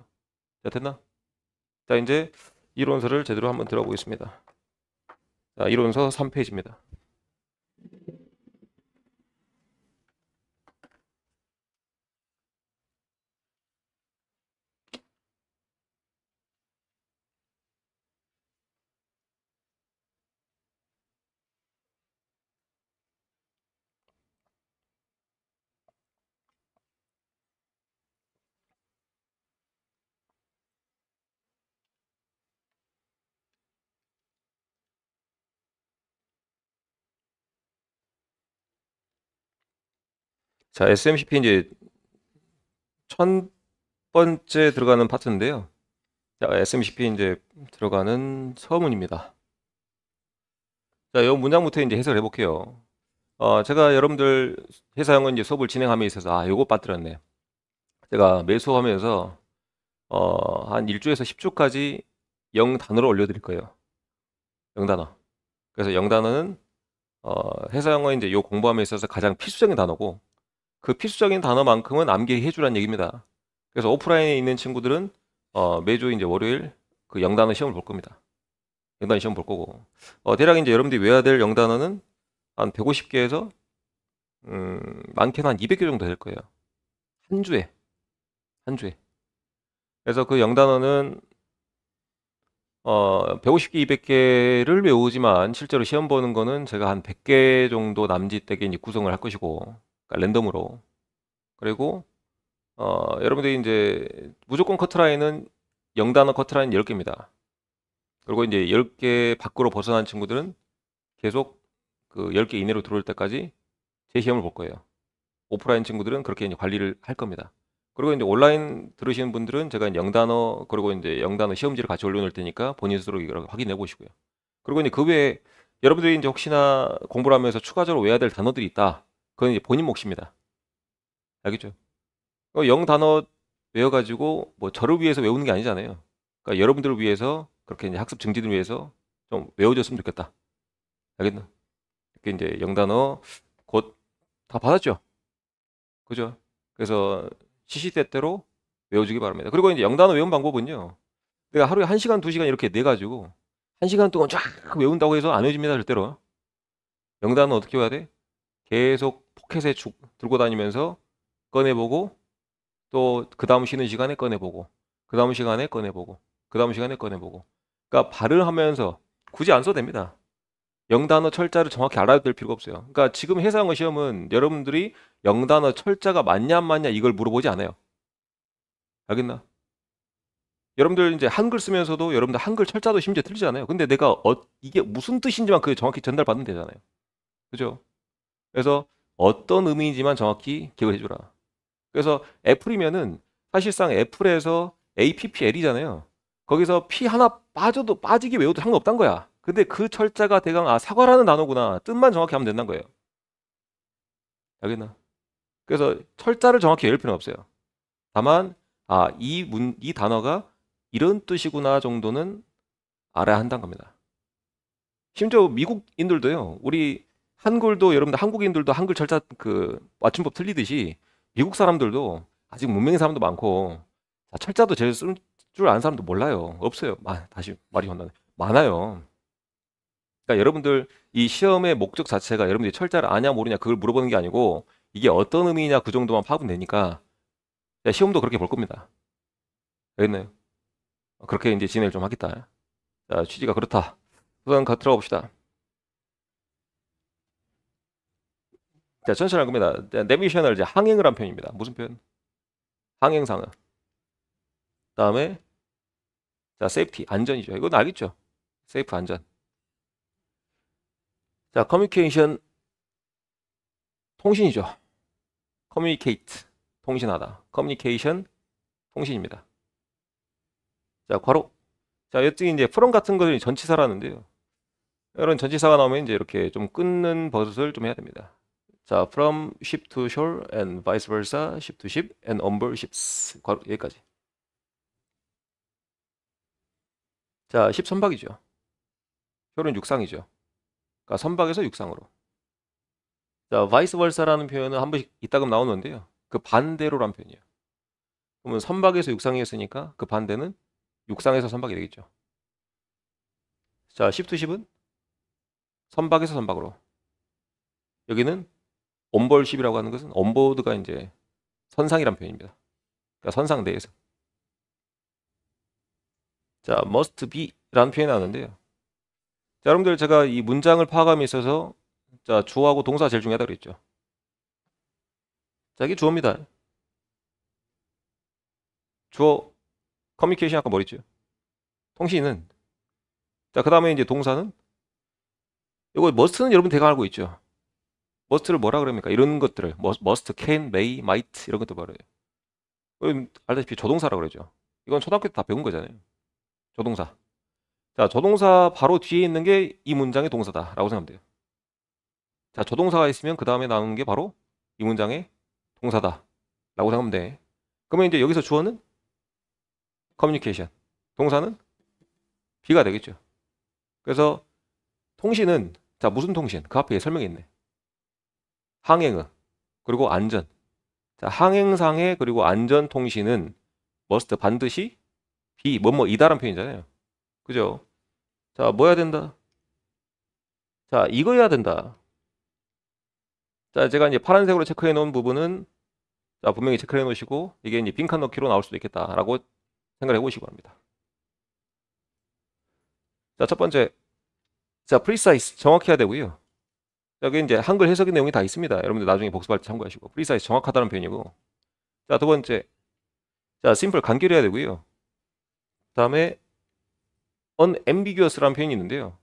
자, 됐나? 자, 이제 이론서를 제대로 한번 들어보겠습니다. 자, 이론서 3페이지입니다. 자, SMCP 이제 천 번째 들어가는 파트인데요. 자, SMCP 이제 들어가는 서문입니다. 자, 이 문장부터 이제 해석을 해볼게요. 제가 여러분들 회사용어 이제 수업을 진행함에 있어서 요거 빠뜨렸네. 제가 매 수업하면서 한 1주에서 10주까지 0단어를 올려드릴 거예요. 0단어. 그래서 0단어는 회사용어 이제 요 공부함에 있어서 가장 필수적인 단어고 그 필수적인 단어만큼은 암기해 주란 얘기입니다. 그래서 오프라인에 있는 친구들은 매주 이제 월요일 그 0단어 시험을 볼 겁니다. 0단어 시험 볼 거고 대략 이제 여러분들이 외워야 될 0단어는 한 150개에서 많게는 한 200개 정도 될 거예요. 한 주에. 그래서 그 0단어는 150개, 200개를 외우지만 실제로 시험 보는 거는 제가 한 100개 정도 남짓되게 이제 구성을 할 것이고, 그러니까 랜덤으로. 그리고 여러분들이 이제 무조건 커트라인은 0단어 커트라인 10개입니다. 그리고 이제 10개 밖으로 벗어난 친구들은 계속 그 10개 이내로 들어올 때까지 제 시험을 볼 거예요. 오프라인 친구들은 그렇게 이제 관리를 할 겁니다. 그리고 이제 온라인 들으시는 분들은 제가 이제 0단어 그리고 이제 0단어 시험지를 같이 올려놓을 테니까 본인 스스로 이걸 확인해 보시고요. 그리고 이제 그 외에 여러분들이 이제 혹시나 공부를 하면서 추가적으로 외워야 될 단어들이 있다. 그건 이제 본인 몫입니다. 알겠죠? 0단어 외워가지고 뭐 저를 위해서 외우는 게 아니잖아요. 그러니까 여러분들을 위해서 그렇게 이제 학습 증진을 위해서 좀 외워줬으면 좋겠다. 알겠나? 이렇게 이제 0단어 곧 다 받았죠? 그죠? 그래서 시시때때로 외워주기 바랍니다. 그리고 이제 0단어 외운 방법은요. 내가 하루에 1시간, 2시간 이렇게 내가지고 1시간 동안 쫙 외운다고 해서 안 외워집니다. 절대로. 0단어 어떻게 해야 돼? 계속 포켓에 들고 다니면서 꺼내보고 또 그 다음 쉬는 시간에 꺼내보고 그 다음 시간에 꺼내보고 그 다음 시간에 꺼내보고 그러니까 발음하면서 굳이 안 써도 됩니다. 0단어 철자를 정확히 알아야 될 필요가 없어요. 그러니까 지금 해상어 시험은 여러분들이 0단어 철자가 맞냐 안 맞냐 이걸 물어보지 않아요. 알겠나? 여러분들 이제 한글 쓰면서도 여러분들 한글 철자도 심지어 틀리잖아요. 근데 내가 이게 무슨 뜻인지만 그 정확히 전달받으면 되잖아요. 그죠? 그래서 어떤 의미인지만 정확히 기억을 해주라. 그래서 애플이면은 사실상 애플에서 APPL이잖아요. 거기서 P 하나 빠져도 빠지게 외워도 상관없단 거야. 근데 그 철자가 대강 사과라는 단어구나. 뜻만 정확히 하면 된다는 거예요. 알겠나? 그래서 철자를 정확히 외울 필요는 없어요. 다만 이 단어가 이런 뜻이구나 정도는 알아야 한다는 겁니다. 심지어 미국인들도요. 우리 한글도 여러분들 한국인들도 한글 철자 그 맞춤법 틀리듯이 미국 사람들도 아직 문명인 사람도 많고 철자도 제일 쓸 줄 아는 사람도 몰라요. 없어요. 다시 말이 혼나네. 많아요. 그러니까 여러분들 이 시험의 목적 자체가 여러분들이 철자를 아냐 모르냐 그걸 물어보는 게 아니고 이게 어떤 의미냐 그 정도만 파악은 되니까 시험도 그렇게 볼 겁니다. 알겠나요? 그렇게 이제 진행을 좀 하겠다. 자, 취지가 그렇다. 우선 들어가 봅시다. 자, 천천히 할 겁니다. 내비셔널 이제 항행을 한 표현입니다. 무슨 표현? 항행상은. 다음에 자, 세이프티 안전이죠. 이건 알겠죠? 세이프 안전. 자, 커뮤니케이션 통신이죠. 커뮤니케이트 통신하다. 커뮤니케이션 통신입니다. 자, 괄호. 자, 여기 이제 from 같은 것들이 전치사라는데요. 이런 전치사가 나오면 이제 이렇게 좀 끊는 버릇을 좀 해야 됩니다. 자, from ship to shore and vice versa, ship to ship and on board ships. 괄호 여기까지. 자, 10 선박이죠. shore는 육상이죠. 그러니까 선박에서 육상으로. 자, vice versa라는 표현은 한 번씩 이따금 나오는데요. 그 반대로란 표현이에요. 그러면 선박에서 육상이 했으니까 그 반대는 육상에서 선박이 되겠죠. 자, ship to ship은 선박에서 선박으로. 여기는 온보드십이라고 하는 것은 온보드가 이제 선상이란 표현입니다. 그러니까 선상 내에서. 자, must be라는 표현이 나오는데요. 자, 여러분들 제가 이 문장을 파악함에 있어서 자, 주어하고 동사 제일 중요하다고 그랬죠. 자, 이게 주어입니다. 주어 커뮤니케이션 아까 뭐랬죠? 통신은 자, 그 다음에 이제 동사는 이거 must는 여러분 대강 알고 있죠. must를 뭐라 그럽니까? 이런 것들을 must, can, may, might 이런 것들 말해요. 알다시피 조동사라고 그러죠. 이건 초등학교 때 다 배운 거잖아요. 조동사. 자, 조동사 바로 뒤에 있는 게 이 문장의 동사다라고 생각하면 돼요. 자, 조동사가 있으면 그 다음에 나오는 게 바로 이 문장의 동사다라고 생각하면 돼. 그러면 이제 여기서 주어는 communication, 동사는 be가 되겠죠. 그래서 통신은 자, 무슨 통신? 그 앞에 설명이 있네. 항행의 그리고 안전. 자, 항행상의 그리고 안전 통신은 must 반드시 be 뭐뭐이다라는 표현이잖아요. 그죠? 자, 뭐 해야 된다? 자, 이거 해야 된다. 자, 제가 이제 파란색으로 체크해 놓은 부분은 자, 분명히 체크해 놓으시고 이게 이제 빈칸 넣기로 나올 수도 있겠다라고 생각을 해 보시기 바랍니다. 자, 첫 번째. 자, precise 정확해야 되고요. 여기 이제 한글 해석의 내용이 다 있습니다. 여러분들 나중에 복습할 때 참고하시고. precise 정확하다는 표현이고. 자, 두 번째. 자, simple 간결해야 되고요. 그다음에 unambiguous라는 표현이 있는데요.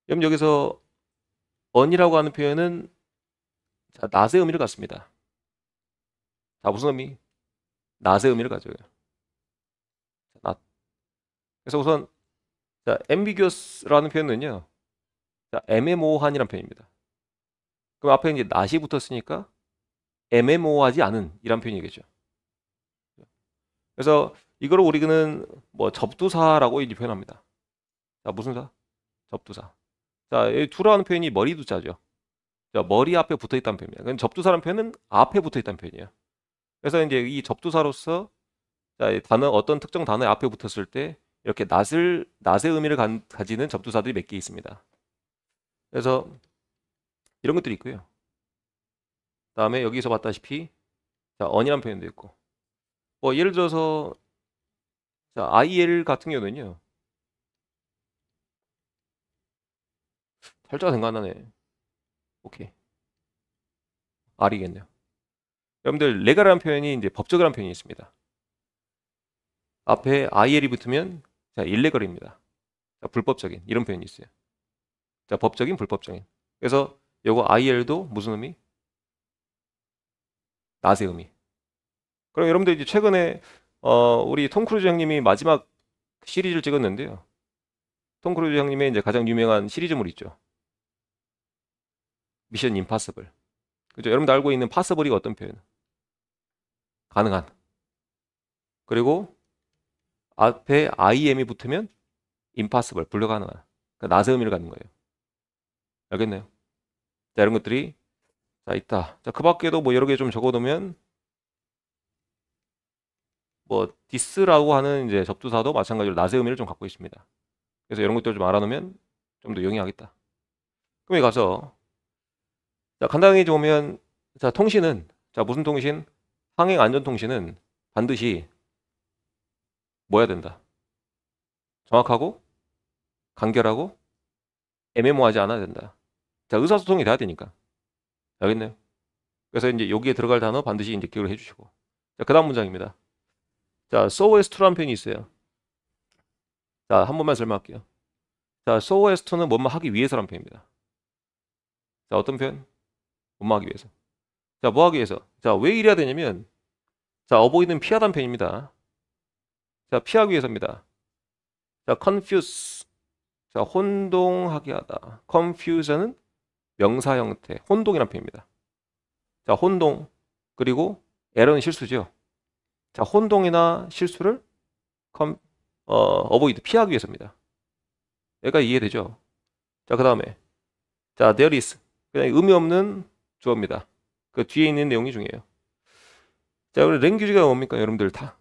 여러분 여기서 un이라고 하는 표현은 자, 낫의 의미를 갖습니다. 자, 무슨 의미? 낫의 의미를 가져요. 낫. 그래서 우선 자, ambiguous라는 표현은요. 자, 애매모호한이라는 표현입니다. 그럼 앞에 이제 낫이 붙었으니까 애매모호하지 않은 이란 표현이겠죠. 그래서 이거를 우리는 뭐 접두사라고 이제 표현합니다. 자, 무슨 사? 접두사. 자, 이 두라는 표현이 머리두자죠. 자, 머리 앞에 붙어 있다는 표현입니다. 그럼 접두사라는 표현은 앞에 붙어 있다는 표현이에요. 그래서 이제 이 접두사로서 자, 이 단어 어떤 특정 단어의 앞에 붙었을 때 이렇게 낫의 의미를 가지는 접두사들이 몇 개 있습니다. 그래서 이런 것들이 있고요. 다음에 여기서 봤다시피 자, 언이라는 표현도 있고 뭐 예를 들어서 자, IL 같은 경우는요. 살짝 생각 안 나네. 오케이. R이겠네요. 여러분들 레갈이라는 표현이 이제 법적이라는 표현이 있습니다. 앞에 IL이 붙으면 자, 일레gal입니다. 자, 불법적인 이런 표현이 있어요. 자, 법적인 불법적인. 그래서 요거 IL도 무슨 의미? 낫의 의미. 그럼 여러분들 이제 최근에 우리 톰 크루즈 형님이 마지막 시리즈를 찍었는데요. 톰 크루즈 형님의 이제 가장 유명한 시리즈물 있죠. 미션 임파서블. 그죠? 여러분들 알고 있는 파서블이 어떤 표현? 가능한. 그리고 앞에 IM이 붙으면 impossible, 불가능한. 그러니까 낫의 의미를 갖는 거예요. 알겠나요? 자, 이런 것들이 자, 있다. 자, 그 밖에도 뭐 여러 개 좀 적어 놓으면 뭐 this라고 하는 이제 접두사도 마찬가지로 낫의 의미를 좀 갖고 있습니다. 그래서 이런 것들을 좀 알아놓으면 좀 더 용이하겠다. 그럼 여기 가서 자, 간단히 좀 보면 자, 통신은 자, 무슨 통신? 항행 안전 통신은 반드시 뭐 해야 된다? 정확하고 간결하고 애매모호하지 않아야 된다. 자, 의사소통이 돼야 되니까. 알겠나요? 그래서 이제 여기에 들어갈 단어 반드시 이제 기억을 해주시고. 자, 그 다음 문장입니다. 자, so as to라는 표현이 있어요. 자, 한 번만 설명할게요. 자, so as to는 뭐뭐 하기 위해서라는 표현입니다. 자, 어떤 표현? 뭐뭐 하기 위해서. 자, 뭐 하기 위해서? 자, 왜 이래야 되냐면, 자, avoid는 피하다는 표현입니다. 자, 피하기 위해서입니다. 자, confuse. 자, 혼동하게 하다. confusion은 명사 형태, 혼동이라는 표현입니다. 자, 혼동. 그리고 에러는 실수죠. 자, 혼동이나 실수를 avoid, 피하기 위해서입니다. 여기까지 이해되죠? 자, 그 다음에 자, there is. 그냥 의미 없는 주어입니다. 그 뒤에 있는 내용이 중요해요. 자, 그리고 랭귀지가 뭡니까? 여러분들 다.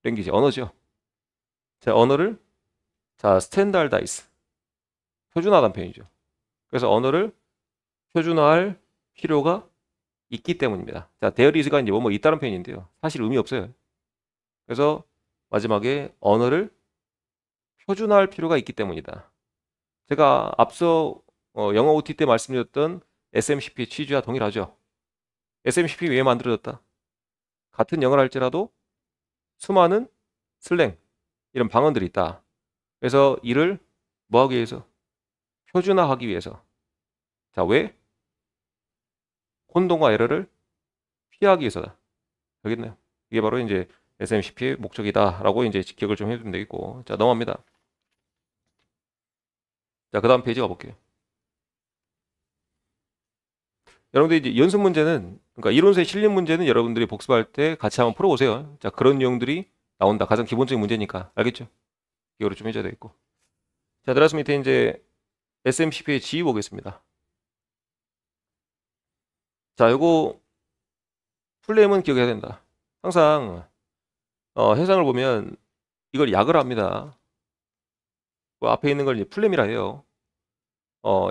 랭귀지, 언어죠. 자, 언어를 자, standardize. 표준화하다는 표현이죠. 그래서 언어를 표준화할 필요가 있기 때문입니다. 자, there is가 이제 뭐뭐 있다는 표현인데요. 사실 의미 없어요. 그래서 마지막에 언어를 표준화할 필요가 있기 때문이다. 제가 앞서 영어 OT 때 말씀드렸던 SMCP 취지와 동일하죠. SMCP 왜 만들어졌다? 같은 영어를 할지라도 수많은 슬랭, 이런 방언들이 있다. 그래서 이를 뭐 하기 위해서? 표준화하기 위해서. 자, 왜? 혼동과 에러를 피하기 위해서다. 알겠나요? 이게 바로 이제 SMCP의 목적이다라고 이제 기억을 좀 해주면 되겠고. 자, 넘어갑니다. 자, 그 다음 페이지 가볼게요. 여러분들 이제 연습 문제는, 그러니까 이론서에 실린 문제는 여러분들이 복습할 때 같이 한번 풀어보세요. 자, 그런 내용들이 나온다. 가장 기본적인 문제니까. 알겠죠? 기억을 좀 해줘야 되겠고. 자, 들어가서 밑에 이제 SMCP의 지위 보겠습니다. 자, 요거 풀네임은 기억해야 된다. 항상 해상을 보면 이걸 약을 합니다. 그 앞에 있는 걸 이제 풀네임이라 해요.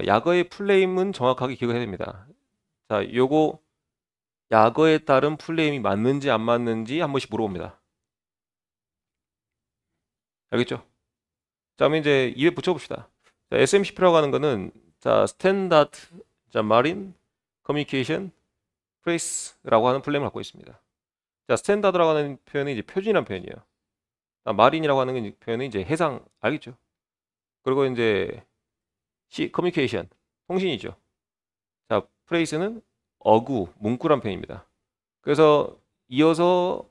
약어의 풀네임은 정확하게 기억해야 됩니다. 자, 요거 약어에 따른 풀네임이 맞는지 안 맞는지 한 번씩 물어봅니다. 알겠죠? 자, 그럼 이제 입에 붙여봅시다. 자, SMCP라고 하는 거는 자, 스탠다드, 자, 마린 커뮤니케이션 프레이스라고 하는 풀네임을 갖고 있습니다. 자, 스탠다드라고 하는 표현은 이제 표준이라는 표현이에요. 자, 마린이라고 하는 표현은 이제 해상, 알겠죠? 그리고 이제 커뮤니케이션, 통신이죠. 자, 프레이스는 어구, 문구란 표현입니다. 그래서 이어서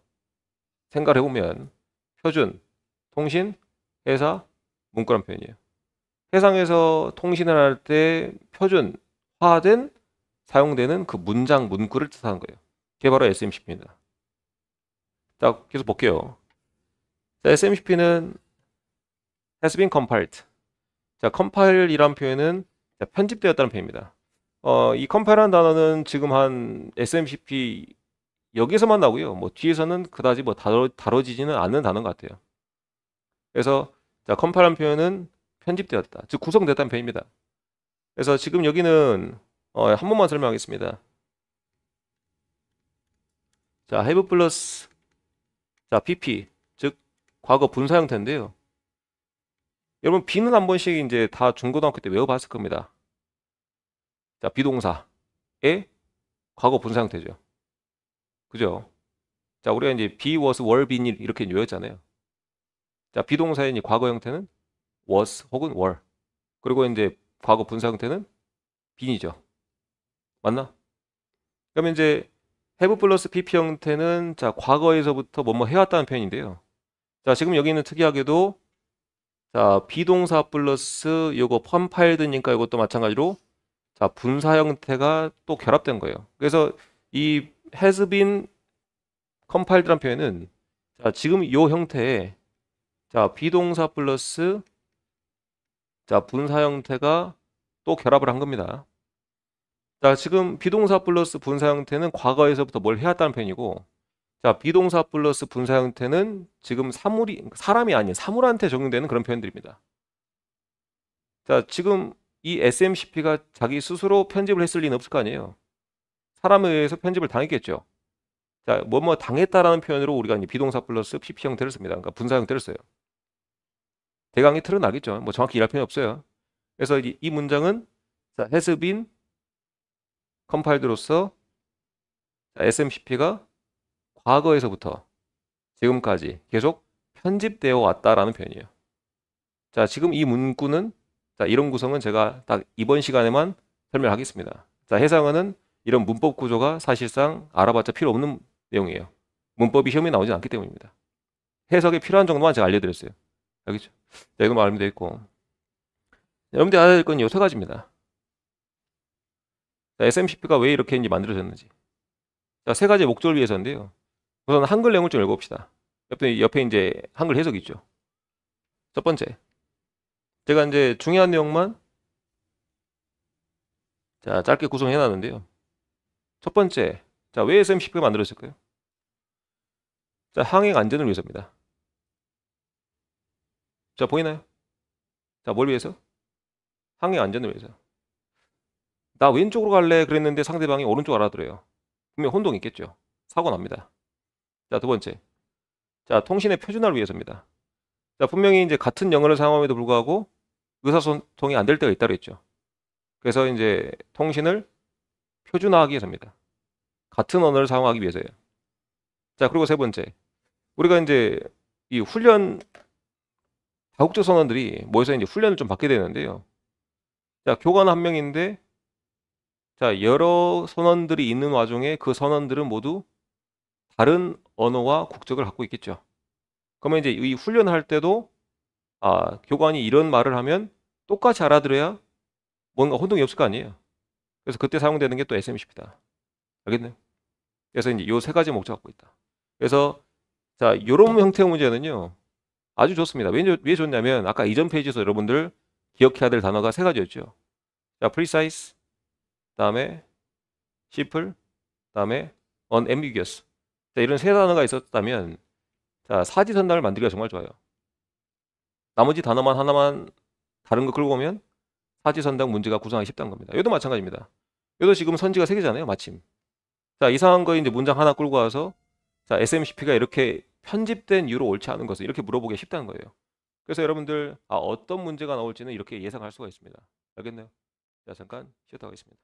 생각을 해보면 표준, 통신, 회사, 문구란 표현이에요. 해상에서 통신을 할 때 표준화된 사용되는 그 문장, 문구를 뜻하는 거예요. 그게 바로 SMCP입니다. 자, 계속 볼게요. 자, SMCP는 has been compiled. 자, compile이란 표현은 편집되었다는 표현입니다. 이 compile라는 단어는 지금 한 SMCP 여기서만 나오고요. 뭐 뒤에서는 그다지 뭐 다뤄지지는 않는 단어 같아요. 그래서 자, compile라는 표현은 편집되었다, 즉 구성됐다는 표현입니다. 그래서 지금 여기는 한 번만 설명하겠습니다. 자, have 플러스 자, PP, 즉 과거 분사 형태인데요. 여러분 B는 한 번씩 이제 다 중고등학교 때 외워봤을 겁니다. 자, 비동사의 과거 분사 형태죠. 그죠? 자, 우리가 이제 be, was, were, been 이렇게 외웠잖아요. 자, 비동사의 이제 과거 형태는 was 혹은 were. 그리고 이제 과거 분사 형태는 been이죠. 맞나? 그러면 이제 have 플러스 pp 형태는 자, 과거에서부터 뭐뭐 해왔다는 표현인데요. 자, 지금 여기는 특이하게도 자, 비동사 플러스 요거 컴파일드니까 이것도 마찬가지로 자, 분사 형태가 또 결합된 거예요. 그래서 이 has been compiled라는 표현은 자, 지금 요 형태에 자, 비동사 플러스 자, 분사 형태가 또 결합을 한 겁니다. 자, 지금 비동사 플러스 분사 형태는 과거에서부터 뭘 해왔다는 표현이고, 자, 비동사 플러스 분사 형태는 지금 사람이 아닌 사물한테 적용되는 그런 표현들입니다. 자, 지금 이 SMCP가 자기 스스로 편집을 했을 리는 없을 거 아니에요. 사람에 의해서 편집을 당했겠죠. 자, 뭐뭐 당했다라는 표현으로 우리가 이제 비동사 플러스 PP 형태를 씁니다. 그러니까 분사 형태를 써요. 대강의 틀은 나겠죠. 뭐 정확히 일할 필요 없어요. 그래서 이 문장은 자, has been compiled로서 SMCP가 과거에서부터 지금까지 계속 편집되어 왔다라는 표현이에요. 자, 지금 이 문구는 자, 이런 구성은 제가 딱 이번 시간에만 설명하겠습니다. 자, 해상어는 이런 문법 구조가 사실상 알아봤자 필요 없는 내용이에요. 문법이 시험에 나오지 않기 때문입니다. 해석에 필요한 정도만 제가 알려드렸어요. 알겠죠? 자, 이거 알면 되겠고. 여러분들이 알아야 될 건 이 세 가지입니다. 자, SMCP가 왜 이렇게 이제 만들어졌는지. 자, 세 가지의 목적을 위해서인데요. 우선 한글 내용을 좀 읽어봅시다. 옆에 이제 한글 해석이 있죠. 첫 번째. 제가 이제 중요한 내용만 자, 짧게 구성해 놨는데요. 첫 번째. 자, 왜 SMCP가 만들어졌을까요? 자, 항행 안전을 위해서입니다. 자, 보이나요? 자, 뭘 위해서? 항행 안전을 위해서. 나 왼쪽으로 갈래 그랬는데 상대방이 오른쪽 알아들어요. 분명 혼동이 있겠죠. 사고 납니다. 자, 두 번째. 자, 통신의 표준화를 위해서입니다. 자, 분명히 이제 같은 영어를 사용함에도 불구하고 의사소통이 안 될 때가 있다고 했죠. 그래서 이제 통신을 표준화하기 위해서입니다. 같은 언어를 사용하기 위해서예요. 자, 그리고 세 번째. 우리가 이제 이 훈련 다국적 선원들이 모여서 이제 훈련을 좀 받게 되는데요. 자, 교관 한 명인데 자, 여러 선언들이 있는 와중에 그 선언들은 모두 다른 언어와 국적을 갖고 있겠죠. 그러면 이제 이 훈련할 때도 교관이 이런 말을 하면 똑같이 알아들어야 뭔가 혼동이 없을 거 아니에요. 그래서 그때 사용되는 게 또 SMCP다. 알겠나요? 그래서 이제 요 세 가지 목적 갖고 있다. 그래서 자, 요런 형태의 문제는요. 아주 좋습니다. 왜 좋냐면 아까 이전 페이지에서 여러분들 기억해야 될 단어가 세 가지였죠. 자, precise, 그다음에 simple, 그다음에 unambiguous. 자, 이런 세 단어가 있었다면 자, 사지선답을 만들기가 정말 좋아요. 나머지 단어만 하나만 다른 거 끌고 오면 사지선답 문제가 구성하기 쉽다는 겁니다. 이것도 마찬가지입니다. 이것도 지금 선지가 세 개잖아요, 마침. 자, 이상한 거 이제 문장 하나 끌고 와서 자, SMCP가 이렇게 편집된 이유로 옳지 않은 것을 이렇게 물어보기 쉽다는 거예요. 그래서 여러분들 어떤 문제가 나올지는 이렇게 예상할 수가 있습니다. 알겠나요? 자, 잠깐 쉬었다 가겠습니다.